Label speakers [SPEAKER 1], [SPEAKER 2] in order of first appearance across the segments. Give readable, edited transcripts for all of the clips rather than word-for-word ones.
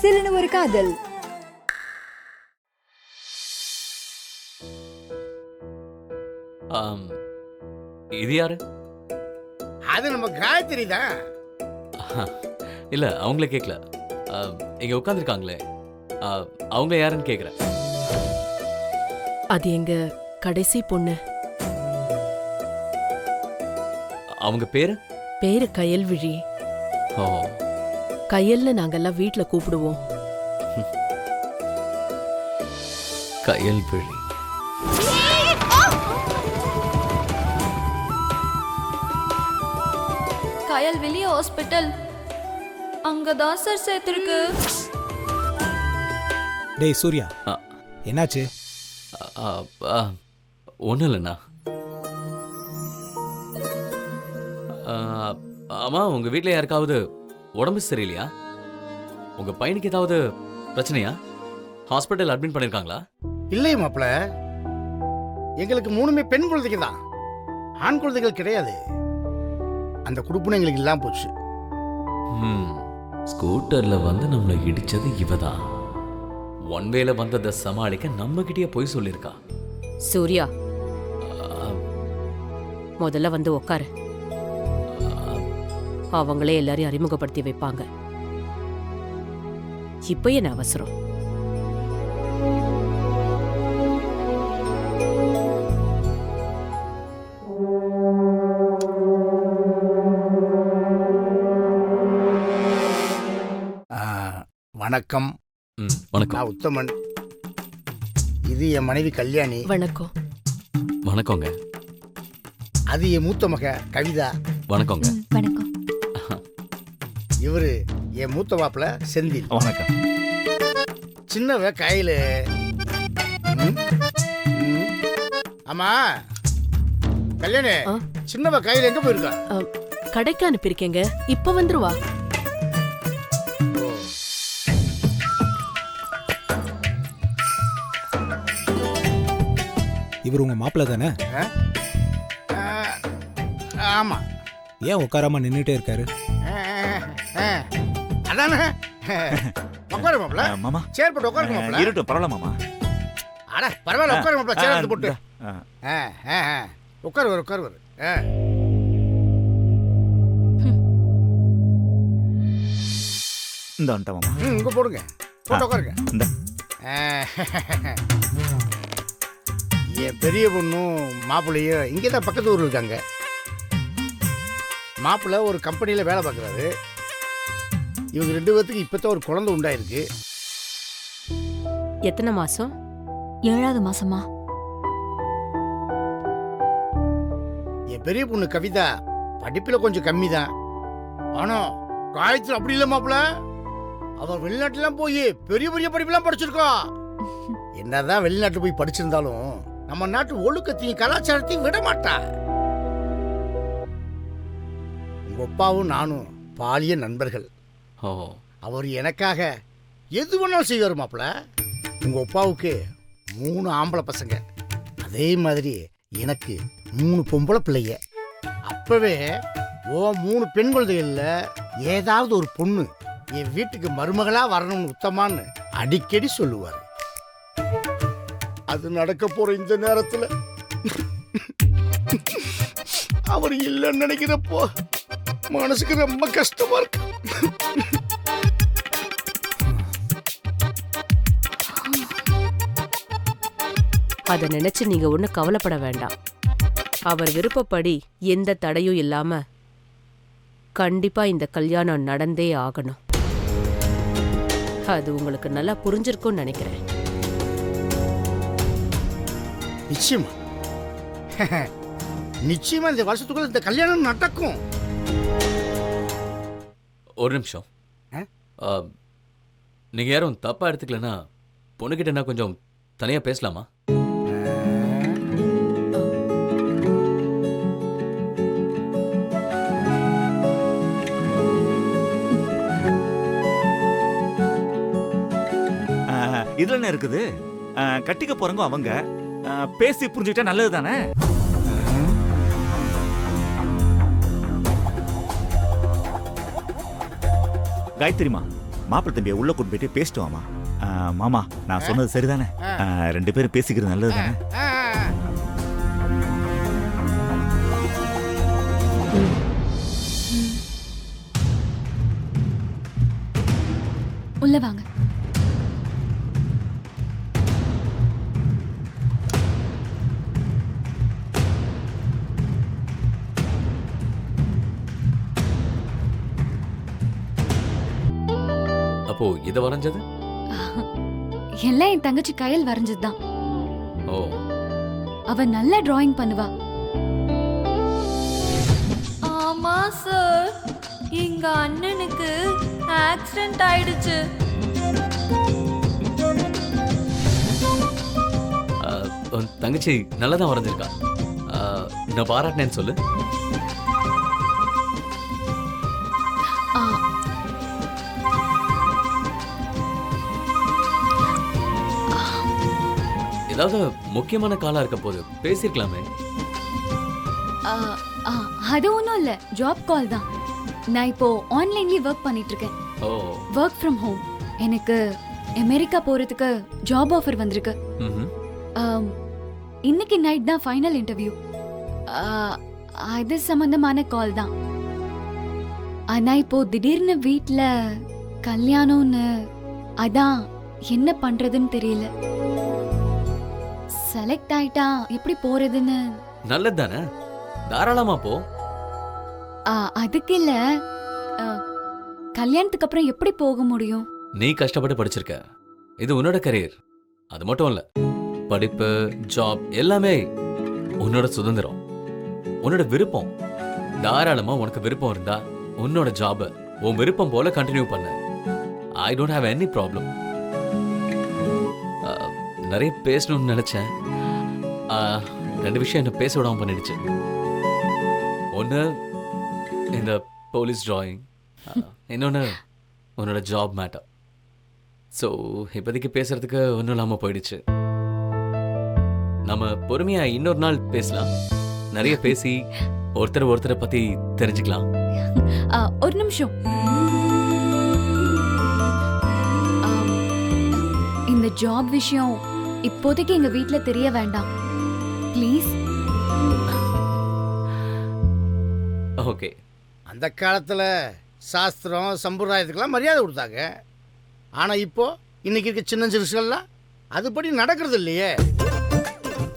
[SPEAKER 1] சில்லுன்னு ஒரு காதல்.
[SPEAKER 2] இது யாரு?
[SPEAKER 3] அது நம்ம காயத்ரி தான்.
[SPEAKER 2] இல்ல அவங்கள கேட்கல. இங்க உட்காந்துருக்காங்களே அவங்க யாருன்னு கேக்குறேன்.
[SPEAKER 4] அது எங்க கடைசி பொண்ணு.
[SPEAKER 2] அவங்க பேரு?
[SPEAKER 4] பேரு கயல்விழி.
[SPEAKER 2] ஓ,
[SPEAKER 4] கயல்னு நாங்கெல்லாம் வீட்ல கூப்பிடுவோம்.
[SPEAKER 2] கயல்விழி.
[SPEAKER 5] கயல்விழி ஹாஸ்பிட்டல் அங்கதான் சார் சேர்த்திருக்கு.
[SPEAKER 6] டேய் சூர்யா, என்னாச்சு?
[SPEAKER 2] ஒன்றும் இல்லைண்ணா. ஆமா, உங்க வீட்டில் யாருக்காவது உடம்பு சரியில்லையா? உங்க பையனுக்கு ஏதாவது பிரச்சனையா? ஹாஸ்பிட்டல் அட்மிட் பண்ணிருக்காங்களா?
[SPEAKER 3] இல்லை மாப்பிள, எங்களுக்கு 3மே பெண் குழந்தைங்க தான், ஆண் குழந்தைகள் கிடையாது. அந்த குடுப்பனை எங்களுக்கு இல்லாம போச்சு.
[SPEAKER 2] ஸ்கூட்டர்ல வந்து நம்மளை இடிச்சது இவதான். ஒன் வேல வந்ததை சமாளிக்க நம்ம கிட்டயே போய் சொல்லிருக்கா.
[SPEAKER 4] சூர்யா, முதல்ல வந்து உக்காரு. அவங்களே எல்லாரையும் அறிமுகப்படுத்தி வைப்பாங்க. இப்ப என்ன அவசரம்?
[SPEAKER 3] வணக்கம்.
[SPEAKER 2] வணக்கம்.
[SPEAKER 3] நான் உத்தமன். இது என் மனைவி கல்யாணி.
[SPEAKER 4] வணக்கம்.
[SPEAKER 2] வணக்கங்க.
[SPEAKER 3] அது என் மூத்த மக கவிதா.
[SPEAKER 2] வணக்கங்க.
[SPEAKER 1] வணக்கம்.
[SPEAKER 3] இவரு என் மூத்த மாப்பிள செந்தில்.
[SPEAKER 7] வணக்கம்.
[SPEAKER 3] சின்னவ கையில. ஆமா கல்யாணி, சின்னவ கையில எங்க போயிருக்கா?
[SPEAKER 4] கடைக்கு அனுப்பியிருக்கேங்க, இப்ப வந்துருவா.
[SPEAKER 6] இவர் உங்க மாப்பிள்ள தானே?
[SPEAKER 3] ஆமா.
[SPEAKER 6] ஏன் உட்காராம நின்றுட்டே இருக்காரு?
[SPEAKER 3] அதானே. உட்காரு மாப்பிள.
[SPEAKER 7] மாமா
[SPEAKER 3] சேர் போட்டு உட்காரு மாப்பிள.
[SPEAKER 7] இருட்டும், பரவாயில்ல மாமா.
[SPEAKER 3] அட பரவாயில்ல, உட்காரு மாப்பிள. சேர் எடுத்து போட்டு உட்காரு உட்காரு.
[SPEAKER 7] இந்த வந்துட்ட மாமா.
[SPEAKER 3] இங்க போடுங்க, போட்டு உட்காருங்க.
[SPEAKER 7] இந்த
[SPEAKER 3] என் பெரிய பொண்ணும் மாப்பிள்ளையும் இங்கே தான் பக்கத்து ஊரில் இருக்காங்க. மாப்பிள்ளை ஒரு கம்பெனியில் வேலை பார்க்குறாரு. இவங்க 2 பேர்த்துக்கு இப்போதான் ஒரு குழந்தை உண்டாயிருக்கு.
[SPEAKER 4] எத்தனை மாசம்?
[SPEAKER 1] 7வது மாசமா?
[SPEAKER 3] என் பெரிய பொண்ணு கவிதா படிப்பில் கொஞ்சம் கம்மி தான். ஆனால் காயத்ரி அப்படி இல்லை மாப்பிள்ள. அவன் வெளிநாட்டுலாம் போய் பெரிய பெரிய படிப்பெல்லாம் படிச்சிருக்கான். என்னதான் வெளிநாட்டு போய் படிச்சிருந்தாலும் நம்ம நாட்டு ஒழுக்கத்தையும் கலாச்சாரத்தையும் விட மாட்டா. உங்க அப்பாவும் நானும் பாலிய நண்பர்கள். அவர் எனக்காக எது வேணாலும் செய்வார் மாப்பிள்ள. உங்க அப்பாவுக்கு 3 ஆம்பளை பசங்க, அதே மாதிரி எனக்கு 3 பொம்பளை பிள்ளைங்க. அப்பவே 3 பெண் குழந்தைகள்ல ஏதாவது ஒரு பொண்ணு என் வீட்டுக்கு மருமகளா வரணும்னு உத்தமான்னு அடிக்கடி சொல்லுவார். அது நடக்க போற இந்த நேரத்துல அவர் இல்லைன்னு நினைக்கிறப்போ மனசுக்கு ரொம்ப கஷ்டமா இருக்கு.
[SPEAKER 4] அத நினைச்சு நீங்க ஒண்ணு கவலைப்பட வேண்டாம். அவர் விருப்பப்படி எந்த தடையும் இல்லாம கண்டிப்பா இந்த கல்யாணம் நடந்தே ஆகணும். அது உங்களுக்கு நல்லா புரிஞ்சிருக்கும்னு நினைக்கிறேன்.
[SPEAKER 3] நிச்சயமா நிச்சயமா இந்த வருஷத்துக்குள்ள இந்த கல்யாணம் நடக்கும்.
[SPEAKER 2] ஒரு நிமிஷம். நீங்க யாரும் தப்பா எடுத்துக்கலன்னா பொண்ணுகிட்ட நான் கொஞ்சம் தனியா பேசலாமா?
[SPEAKER 7] இதுல என்ன இருக்குது? கட்டிக்க போறவங்க அவங்க பேசி புரிஞ்சுக்கிட்டா நல்லது தானே? காயத்ரிமா, மாப்பிள்ளை தம்பியை உள்ள கூட்டு போயிட்டு பேசிட்டு வாமா. மாமா நான் சொன்னது சரிதானே? 2 பேரும் பேசிக்கிறது நல்லது தானே?
[SPEAKER 3] ஆ, ஆ.
[SPEAKER 5] உள்ள வாங்க.
[SPEAKER 2] அப்போ இதை வரைஞ்சது?
[SPEAKER 5] எல்லாம் என் தங்கச்சி கையில் வரைஞ்சதுதான்.
[SPEAKER 2] ஓ,
[SPEAKER 5] அவ நல்ல டிராயிங் பண்ணுவா. ஆமா சார், எங்க அண்ணனுக்கு ஆக்சிடென்ட் ஆயிடுச்சு.
[SPEAKER 2] உன் தங்கச்சி நல்லா தான் வரைஞ்சிருக்கா. நான் பாராட்டினேன்னு சொல்லு.
[SPEAKER 5] ஆ,
[SPEAKER 2] ஏதாவது முக்கியமான காலா இருக்க போது பேசிருக்கலாமே.
[SPEAKER 5] ஆ, ஆ, அது ஒன்றும் இல்லை, ஜாப் கால் தான். நான் இப்போ ஆன்லைன்லயே ஒர்க் பண்ணிட்டு இருக்கேன்.
[SPEAKER 2] ஓ.
[SPEAKER 5] Work from home. எனக்கு அமெரிக்கா போறதுக்கு ஜாப் ஆஃபர் வந்திருக்கு.
[SPEAKER 2] ம்ஹும்.
[SPEAKER 5] இன்னைக்கு நைட் தான் ஃபைனல் இன்டர்வியூ. அது சம்பந்தமான கால் தான். ஆனா இப்போ திடீர்னு வீட்ல கல்யாணம்னு, அதான் என்ன பண்றதுன்னு தெரியல. செலக்ட் ஆயிட்டா எப்படி போறதுன்னு.
[SPEAKER 2] நல்லது தானே, தாராளமா போ.
[SPEAKER 5] அதுக்கு இல்ல, ஆ, கல்யாணத்துக்கு அப்புறம் எப்படி போக முடியும்?
[SPEAKER 2] நீ கஷ்டப்பட்டு படிச்சிருக்க, இது உன்னோட கரியர். அது மட்டும் இல்ல, படிப்பு, ஜாப் எல்லாமே உன்னோட சுதந்திரம், உன்னோட விருப்பம். தாராளமா உனக்கு விருப்பம் இருந்தா உன்னோட ஜாப உன் விருப்பம் போல கண்டினியூ பண்ண. I don't have any problem. நிறைய பேசணும்னு நினைச்சேன். 2 விஷயம் என்ன பேச விடாம பண்ணிடுச்சு. ஒன்று இந்த போலீஸ் டிராயிங், இன்னொன்று உன்னோட ஜாப் மேட்டர். ஸோ இப்போதைக்கு பேசுறதுக்கு ஒன்றும் இல்லாமல் போயிடுச்சு. நம்ம பொறுமையா இன்னொரு நாள் பேசலாம். நிறைய பேசி ஒருத்தரை பத்தி தெரிஞ்சுக்கலாம்.
[SPEAKER 5] ஒரு நிமிஷம். இந்த ஜாப் விஷயம் இப்போதைக்கு எங்க வீட்ல தெரிய வேண்டாம் ப்ளீஸ்.
[SPEAKER 2] ஓகே.
[SPEAKER 3] அந்த காலத்தில் சாஸ்திரம் சம்பிரதாயத்துக்கெல்லாம் மரியாதை கொடுத்தாங்க. ஆனால் இப்போ இன்னைக்கு இருக்க சின்ன சிறுசுகள்லாம் அதுபடி நடக்கிறது இல்லையே.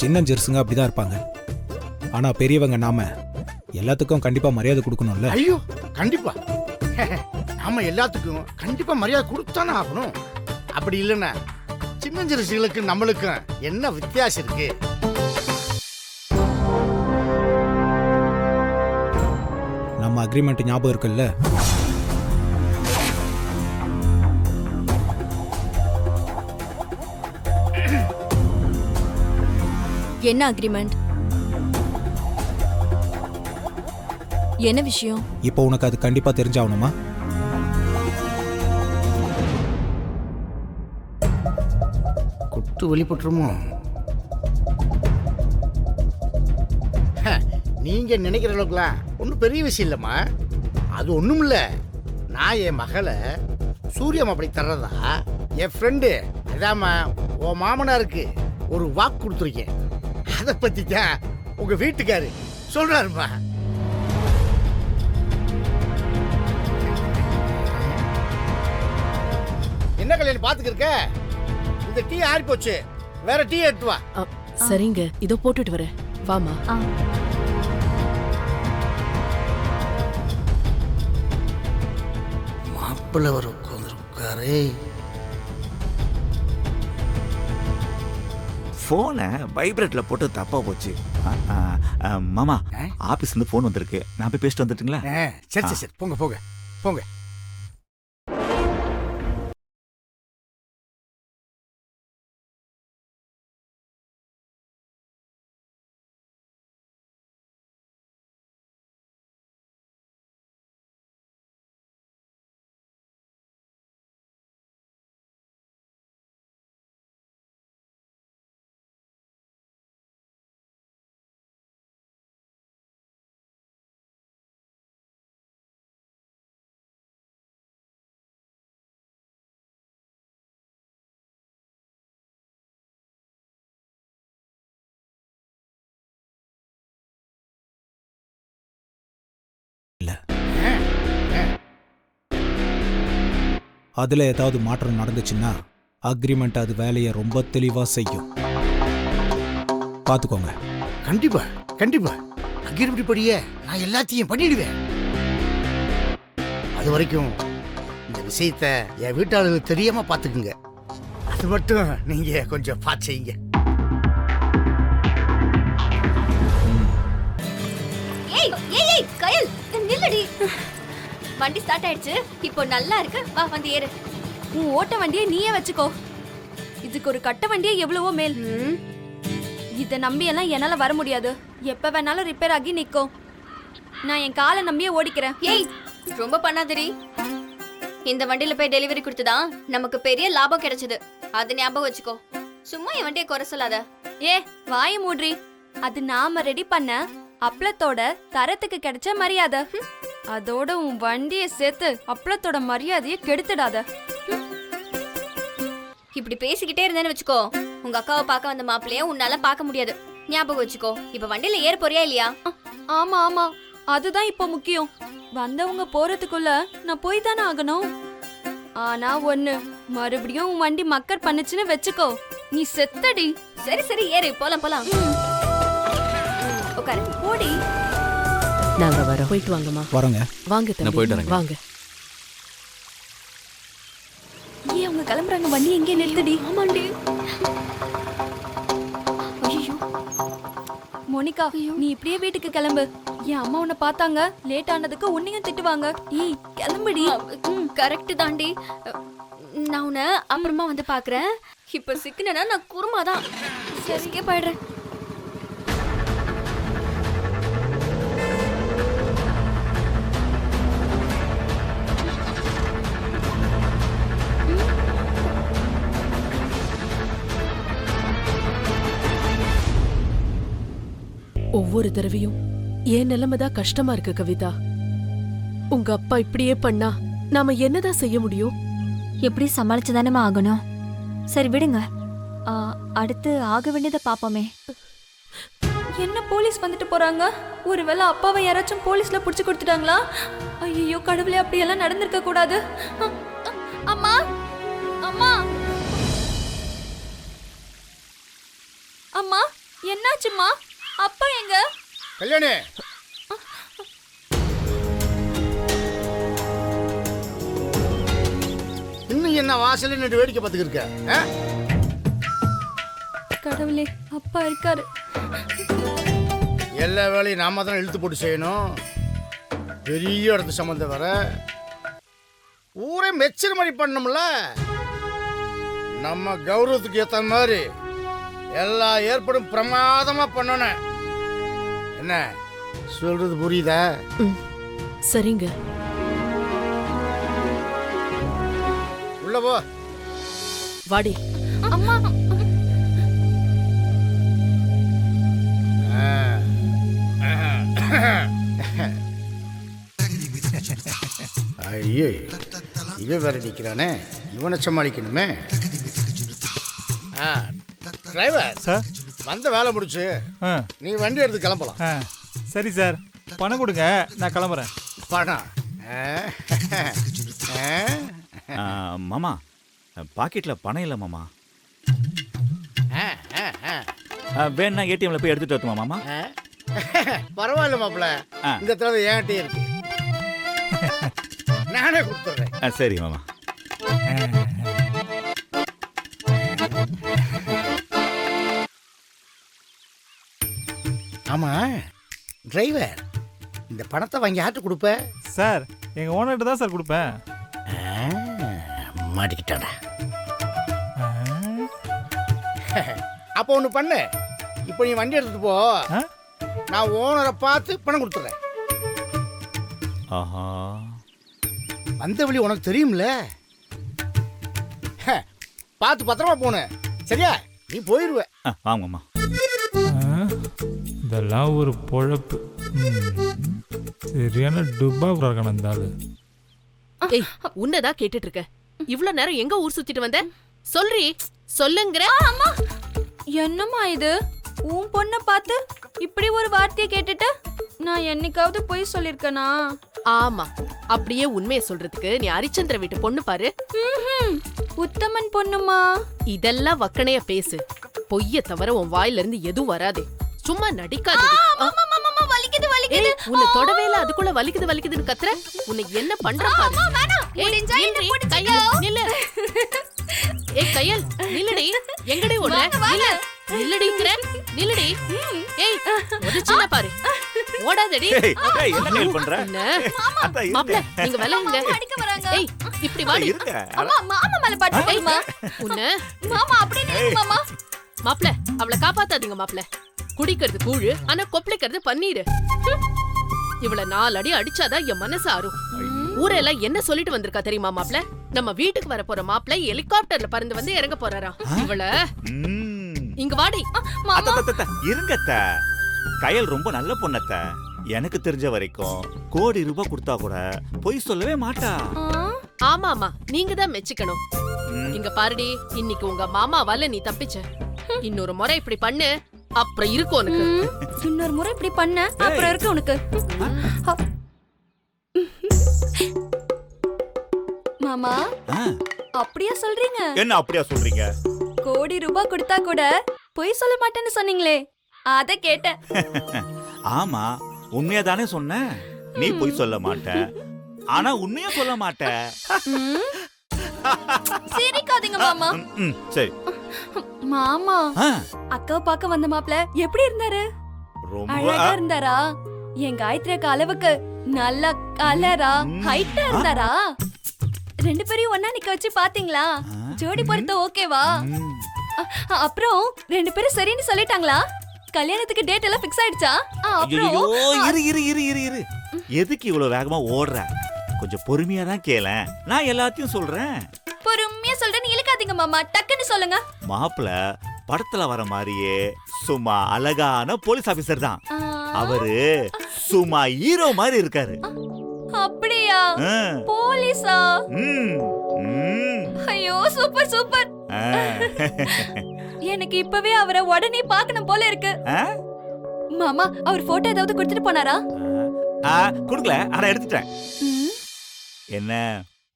[SPEAKER 6] சின்ன ஜெர்ஸுங்க அப்படிதான் இருப்பாங்க. ஆனா பெரியவங்க நாம எல்லாத்துக்கும் கண்டிப்பா மரியாதை கொடுக்கணும்ல.
[SPEAKER 3] ஐயோ, கண்டிப்பா. நாம எல்லாத்துக்கும் கண்டிப்பா மரியாதை கொடுத்தானே ஆகணும். அப்படி இல்லைன்னா சின்ன சிறுசுகளுக்கு நம்மளுக்கும் என்ன வித்தியாசம் இருக்கு?
[SPEAKER 6] நம்ம அக்ரிமெண்ட் ஞாபகம் இருக்குல்ல?
[SPEAKER 1] என்ன அக்ரிமெண்ட்? என்ன விஷயம்?
[SPEAKER 6] இப்போ உனக்கு அது கண்டிப்பா தெரிஞ்சாகணுமா?
[SPEAKER 3] குட்டு வெளிப்பட்டுருமோ? நீங்க நினைக்கிற அளவுக்குலாம் ஒன்றும் பெரிய விஷயம் இல்லைம்மா. அது ஒன்றும் இல்லை. நான் என் மகளை சூரிய மாப்பிளை தர்றதா என் ஃப்ரெண்டு அதாம்மா உன் மாமனாருக்கு ஒரு வாக்கு கொடுத்துருக்கேன். அதை பற்றி தான் உங்க வீட்டுக்காரு சொல்றாருமா. என்ன கல்யாணம் பார்த்துக்க இருக்க? இந்த டீ ஆறி போச்சு, வேற டீ எடுத்து வா.
[SPEAKER 8] சரிங்க, இதோ போட்டுட்டு வரேன். வாமா.
[SPEAKER 3] மாப்பிள்ளை வர உட்காந்துருக்காரு.
[SPEAKER 7] ஃபோனை வைப்ரேட்ல போட்டு தப்பா போச்சு. மாமா, ஆபீஸ்ல இருந்து ஃபோன் வந்திருக்கு. நான் போய் பேசிட்டு வந்துட்டுங்களா?
[SPEAKER 3] சரி சரி, போங்க போங்க போங்க.
[SPEAKER 6] அதில் ஏதாவது மாற்றம் நடந்துச்சுன்னா அக்ரிமெண்ட் அது வேலையை ரொம்ப தெளிவாக செய்யும். பார்த்துக்கோங்க.
[SPEAKER 3] கண்டிப்பா கண்டிப்பா அக்ரிமெண்ட் படியே நான் எல்லாத்தையும் பண்ணிடுவேன். அது வரைக்கும் இந்த விஷயத்த என் வீட்டாளர்களுக்கு தெரியாம பார்த்துக்குங்க. அது மட்டும் நீங்க கொஞ்சம் பார்த்து செய்யுங்க.
[SPEAKER 5] ஏய் ஏய் ஏய் கயல் நில்லடி. வண்டி ஸ்டார்ட் ஆயிடுச்சு, இப்போ நல்லா இருக்கு, வா வந்து ஏறு.
[SPEAKER 1] உன் ஓட்ட வண்டியை நீயே வச்சுக்கோ. இதுக்கு ஒரு கட்ட வண்டியே எவ்வளவோ மேல். இதை நம்பி எல்லாம் என்னால வர முடியாது. எப்ப வேணாலும் ரிப்பேர் ஆகி நிற்கும். நான் என் காலை நம்பியே ஓடிக்கிறேன்.
[SPEAKER 5] ஏய் ரொம்ப பண்ணாதடி. இந்த வண்டியில போய் டெலிவரி கொடுத்துதான் நமக்கு பெரிய லாபம் கிடைச்சது, அது ஞாபகம் வச்சுக்கோ. சும்மா என் வண்டியை குறை சொல்லாத.
[SPEAKER 1] ஏ வாய மூட்ரி. அது நாம ரெடி பண்ண அப்பளத்தோட தரத்துக்கு கிடைச்ச மரியாதை. அதோட உன் வண்டியை சேர்த்து அப்பளத்தோட மரியாதையை கெடுத்துடாத.
[SPEAKER 5] இப்படி பேசிக்கிட்டே இருந்தேன்னு வச்சுக்கோ, உங்க அக்காவை பார்க்க வந்த மாப்பிள்ளைய உன்னால பார்க்க முடியாது, ஞாபகம் வச்சுக்கோ. இப்ப வண்டியில ஏற போறியா இல்லையா?
[SPEAKER 1] ஆமா ஆமா, அதுதான் இப்போ முக்கியம். வந்தவங்க போறதுக்குள்ள நான் போய் தானே ஆகணும். ஆனா ஒண்ணு, மறுபடியும் உன் வண்டி மக்கர் பண்ணுச்சுன்னு வச்சுக்கோ, நீ செத்தடி.
[SPEAKER 5] சரி சரி ஏறு, போலாம் போலாம். உட்காரு.
[SPEAKER 1] ஓடி.
[SPEAKER 4] நாங்க வரோம்.
[SPEAKER 8] போயிட்டு வாங்கம்மா.
[SPEAKER 6] வரோங்க.
[SPEAKER 8] வாங்க
[SPEAKER 2] நான் போயிட்டு
[SPEAKER 8] தம்பி,
[SPEAKER 2] வரேங்க.
[SPEAKER 8] வாங்க.
[SPEAKER 1] ஏன் அவங்க கிளம்புறாங்க, வண்டி எங்கே நிறுத்தடி.
[SPEAKER 5] ஆமாண்டி.
[SPEAKER 1] மோனிகா, நீ இப்படியே வீட்டுக்கு கிளம்பு. என் அம்மா உன்னை பார்த்தாங்க, லேட் ஆனதுக்கு உன்னையும் திட்டுவாங்க. ஏய் கிளம்புடி.
[SPEAKER 5] கரெக்ட் தாண்டி. நான் உன்னை அப்புறமா வந்து பாக்குறேன். இப்ப சிக்கனா நான் குருமாதான். சரிக்கே போயிடுறேன்.
[SPEAKER 8] ஒவ்வொரு தடவையும் என் நிலைமைதான் கஷ்டமா இருக்கு கவிதா. உங்க அப்பா இப்படியே பண்ணா நாம என்னதான் செய்ய முடியும்?
[SPEAKER 5] எப்படி சமாளிச்சுதானே ஆகணும். சரி விடுங்க, அடுத்து ஆக வேண்டியதை பாப்போமே.
[SPEAKER 1] என்ன போலீஸ் வந்துட்டு போறாங்க? ஒருவேளை அப்பாவை யாராச்சும் போலீஸ்ல புடிச்சு கொடுத்துட்டாங்களா? ஐயோ கடவுளே, அப்படியெல்லாம் நடந்திருக்க கூடாது. அம்மா அம்மா அம்மா, என்னாச்சும்மா? அப்பா எங்க?
[SPEAKER 3] கல்யாணி, இன்னும் என்ன வாசல்ல நின்று வேடிக்கை பார்த்துக்கிட்டு இருக்க?
[SPEAKER 1] கடவுளே, அப்பா இருக்காரு.
[SPEAKER 3] எல்லா வேலையும் நாம தான் இழுத்து போட்டு செய்யணும். பெரிய இடத்து சம்பந்தம் வர ஊரே மெச்சர் மாதிரி பண்ணணும்ல. நம்ம கௌரவத்துக்கு ஏற்ற மாதிரி எல்லா ஏற்பாடும் பிரமாதமா பண்ணணும். என்ன சொல்றது புரியுதா?
[SPEAKER 8] சரிங்க.
[SPEAKER 3] உள்ள போ.
[SPEAKER 8] வாடி.
[SPEAKER 1] அம்மா
[SPEAKER 3] ஐயோ, இவன் வேற நிற்கிறானே, இவனை சமாளிக்கணுமே. டிரைவர்
[SPEAKER 9] சார்,
[SPEAKER 3] வந்த வேலை முடிச்சு நீ வண்டி எடுத்து கிளம்பலாம்.
[SPEAKER 9] சரி சார், பணம் கொடுங்க, நான் கிளம்புறேன்.
[SPEAKER 3] பணம்?
[SPEAKER 7] மாமா, பாக்கெட்ல பணம் இல்லை மாமா. வேணா ஏடிஎம்ல போய் எடுத்துட்டு வரட்டுமா மாமா?
[SPEAKER 3] பரவாயில்ல மாப்பிள்ள, இந்த தடவை என்கிட்டே இருக்கு, நானே கொடுத்துட்றேன்.
[SPEAKER 7] சரி மாமா.
[SPEAKER 3] ஆமா டிரைவர், இந்த பணத்தை வாங்கி ஆட்டு கொடுப்ப?
[SPEAKER 9] சார், எங்க ஓனர்கிட்ட தான் சார் கொடுப்பேன்.
[SPEAKER 3] மாட்டிக்கிட்டாடா. அப்போ ஒன்று பண்ணு, இப்போ நீ வண்டி எடுத்துட்டு போ, நான் ஓனரை பார்த்து பணம் கொடுத்துட்றேன்.
[SPEAKER 7] ஆஹா,
[SPEAKER 3] வந்த வழி உனக்கு தெரியும்ல, பார்த்து பத்திரமா போன, சரியா? நீ போயிடுவ.
[SPEAKER 7] வாங்கம்மா.
[SPEAKER 9] இதெல்லாம் ஒரு பொழப்பு. சரியான டுப்பா இருக்கான இந்த ஆளு.
[SPEAKER 8] ஏய், உன்னதான் கேட்டுட்டு இருக்க. இவ்வளவு நேரம் எங்க ஊர் சுத்திட்டு வந்த? சொல்றி, சொல்லுங்கற.
[SPEAKER 1] அம்மா, என்னம்மா இது? உன் பொண்ணை பார்த்து இப்படி ஒரு வார்த்தையை கேட்டுட்டு நான் என்னைக்காவது பொய் சொல்லிருக்கேனா?
[SPEAKER 8] ஆமா, அப்படியே உண்மையை சொல்றதுக்கு நீ ஹரிச்சந்திர வீட்டு பொண்ணு பாரு.
[SPEAKER 1] உத்தமன் பொண்ணுமா?
[SPEAKER 8] இதெல்லாம் வக்கனைய பேசு. பொய்ய தவிர உன் வாயில இருந்து எதுவும் வராதே. சும்மா நடிக்காதே.
[SPEAKER 5] வலிக்குது வலிக்குது.
[SPEAKER 8] உன்னை தொடவே இல்ல, அதுக்குள்ள வலிக்குது வலிக்குதுன்னு கத்துற. உன்னை என்ன பண்ற பாரு.
[SPEAKER 5] முடிஞ்சா என்ன புடிச்சுக்கோ.
[SPEAKER 8] கையல் நில்லு. ஏய் கையல் நில்லுடி. எங்கடி ஓடுற? நில்லு. நில்லுடிங்கற. நில்லுடி. ஏய் ஒதுச்சுனா பாரு. ஓடாதடி.
[SPEAKER 7] ஏய், ஏய், என்ன கையில் பண்ற?
[SPEAKER 8] என்ன?
[SPEAKER 7] அத்தா, இருங்க.
[SPEAKER 8] மாப்ள நீங்க விளையாடுங்க.
[SPEAKER 5] அடிக்க வராங்க.
[SPEAKER 8] ஏய் இப்படி வாடி.
[SPEAKER 7] இருங்க.
[SPEAKER 5] அம்மா மாமா மேல பட்டுமா?
[SPEAKER 8] உன்ன
[SPEAKER 5] மாமா அப்படியே நில்லு மாமா.
[SPEAKER 8] மாப்ள அவளை காப்பாத்தாதீங்க மாப்ள. குடிக்கிறது கூழு, ஆனா கொப்பளிக்கிறது பன்னீர். இவள 4 அடி அடிச்சாதான் என் மனசு ஆறும். ஊரெல்லாம் என்ன சொல்லிட்டு வந்திருக்கா தெரியுமா மாப்ள? நம்ம வீட்டுக்கு வர போற மாப்ள ஹெலிகாப்டர்ல பறந்து வந்து இறங்க போறாராம். இவள இங்க வாடி.
[SPEAKER 7] அத்தா, அத்தா, அத்தா, இருங்க அத்தா. கயல் ரொம்ப நல்ல பொண்ணத்த. எனக்கு தெரிஞ்ச வரைக்கும் கோடி ரூபாய் கொடுத்தா கூட பொய் சொல்லவே மாட்டா.
[SPEAKER 8] ஆமா ஆமா, நீங்க தான் மெச்சிக்கணும். இங்க பாருடி, இன்னைக்கு உங்க மாமாவால நீ தப்பிச்ச. இன்னொரு முறை இப்படி பண்ணு, அப்புறம் இருக்கும் உனக்கு.
[SPEAKER 1] இன்னொரு முறை இப்படி பண்ண அப்புறம் இருக்கு உனக்கு. மாமா அப்படியா சொல்றீங்க?
[SPEAKER 7] என்ன அப்படியா சொல்றீங்க?
[SPEAKER 1] கோடி ரூபாய் கொடுத்தா கூட பொய் சொல்ல மாட்டேன்னு சொன்னீங்களே, அத கேட்டேன்.
[SPEAKER 7] ஆமா, உண்மையா தானே சொன்ன. நீ பொய் சொல்ல மாட்ட, ஆனா உண்மையா சொல்ல மாட்ட.
[SPEAKER 1] சிரிக்காதீங்க மாமா.
[SPEAKER 7] சரி
[SPEAKER 1] மாமா, அக்காவை பார்க்க வந்த மாப்ள எப்படி இருந்தாரு?
[SPEAKER 7] ரொம்ப
[SPEAKER 1] அழகா இருந்தாரா? என் காயத்ரி அக்கா அளவுக்கு நல்ல கலரா ஹைட்டா இருந்தாரா? 2 பேரையும் ஒண்ணா நிக்க வச்சு பாத்தீங்களா? ஜோடி பொறுத்த ஓகேவா? அப்புறம் 2 பேரும் சரின்னு சொல்லிட்டாங்களா? கல்யாணத்துக்கு டேட் எல்லாம் ஃபிக்ஸ் ஆயிடுச்சா? அப்புறம்
[SPEAKER 7] இரு. எதுக்கு இவ்வளவு வேகமா ஓடுற? கொஞ்சம் பொறுமையா தான் கேளேன், நான் எல்லாத்தையும் சொல்றேன்.
[SPEAKER 1] பொறுமையா சொல்றேன்னு இழுக்காதீங்க மாமா, டக்குன்னு சொல்லுங்க.
[SPEAKER 7] மாப்பிள படத்துல வர மாதிரியே சும்மா அழகான போலீஸ் ஆபீசர் தான். அவரு சும்மா ஹீரோ மாதிரி இருக்காரு.
[SPEAKER 1] அப்படியா? போலீஸா? ஐயோ சூப்பர் சூப்பர். எனக்கு இப்பவே அவரை உடனே பார்க்கணும் போல இருக்கு. மாமா, அவர் போட்டோ ஏதாவது கொடுத்துட்டு போனாரா?
[SPEAKER 7] குடுக்கல, ஆனா எடுத்துட்டேன். என்ன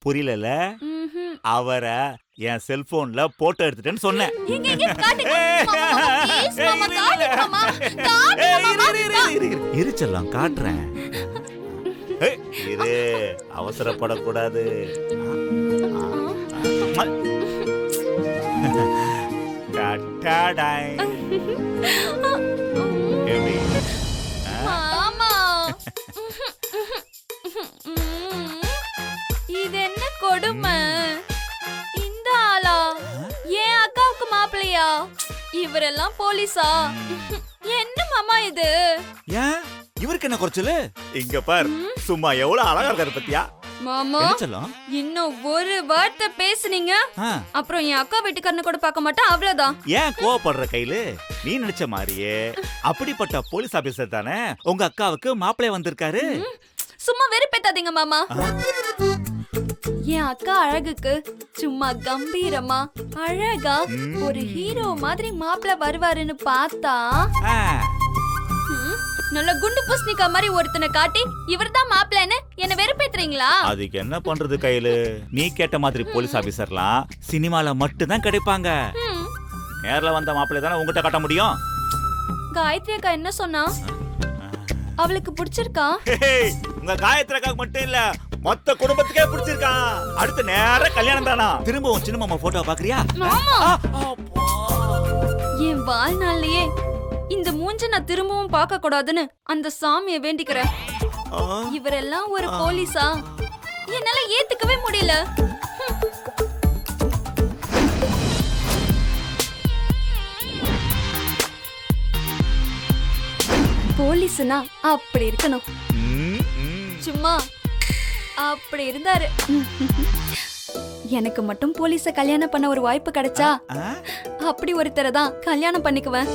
[SPEAKER 7] புரியல? அவரை என் செல்போன்ல போட்டோ எடுத்துட்டேன்னு சொன்னேன். இருச்செல்லாம் காட்டுறேன். இரு, அவசரப்படக்கூடாது.
[SPEAKER 1] இது என்ன கொடுமை? இந்த ஆளா என் அக்காவுக்கு மாப்பிள்ளையா? இவரெல்லாம் போலீஸா? என்ன மாமா இது?
[SPEAKER 7] ஏன் இவருக்கு என்ன குறைச்சலு? இங்க பார், சும்மா எவ்வளவு அழகா இருக்காரு பத்தியா?
[SPEAKER 1] மாமா, இன்னும் ஒரு வார்த்தை பேசுனீங்க அப்புறம் என் அக்கா வீட்டுக்காரன்னு கூட பார்க்க மாட்டேன், அவ்வளவுதான்.
[SPEAKER 7] ஏன் கோவப்படுற கையில? நீ நினைச்ச மாதிரியே அப்படிப்பட்ட போலீஸ் ஆபீசர் தானே உங்க அக்காவுக்கு மாப்பிள்ளை வந்திருக்காரு.
[SPEAKER 1] சும்மா வெறுப்பேத்தாதீங்க மாமா. என் அக்கா அழகுக்கு சும்மா கம்பீரமா அழகா ஒரு ஹீரோ மாதிரி மாப்பிள்ளை வருவாருன்னு பார்த்தா நல்ல குண்டு பூசணிக்கா மாதிரி ஒருத்தனை காட்டி இவர்தான் மாப்பிள்ளைன்னு என்ன வெறுப்பேத்துறீங்களா?
[SPEAKER 7] அதுக்கு என்ன பண்றது கையில? நீ கேட்ட மாதிரி போலீஸ் ஆபீசர்லாம் சினிமால மட்டும் தான் கிடைப்பாங்க. நேர்ல வந்த மாப்பிள்ளை தானே உங்ககிட்ட காட்ட முடியும்.
[SPEAKER 1] காயத்ரி அக்கா என்ன சொன்னா? அவளுக்கு பிடிச்சிருக்கா?
[SPEAKER 7] உங்க காயத்ரி அக்காக்கு மட்டும் இல்ல, மொத்த குடும்பத்துக்கே பிடிச்சிருக்கா. அடுத்த நேர கல்யாணம் தானா? திரும்பவும் சின்ன மாமா போட்டோ பாக்குறியா?
[SPEAKER 1] என் வாழ்நாள்லயே இந்த மூஞ்ச நான் திரும்பவும் பார்க்க கூடாதுன்னு அந்த சாமியை வேண்டிக்கிறேன். இவரெல்லாம் ஒரு போலீஸா? என்னால ஏத்துக்கவே முடியல. போலீஸ்னா அப்படி இருக்கணும். சும்மா அப்படி இருந்தாரு. எனக்கு மட்டும் போலீஸ கல்யாணம் பண்ண ஒரு வாய்ப்பு கிடைச்சா அப்படி ஒருத்தரை தான் கல்யாணம் பண்ணிக்குவேன்.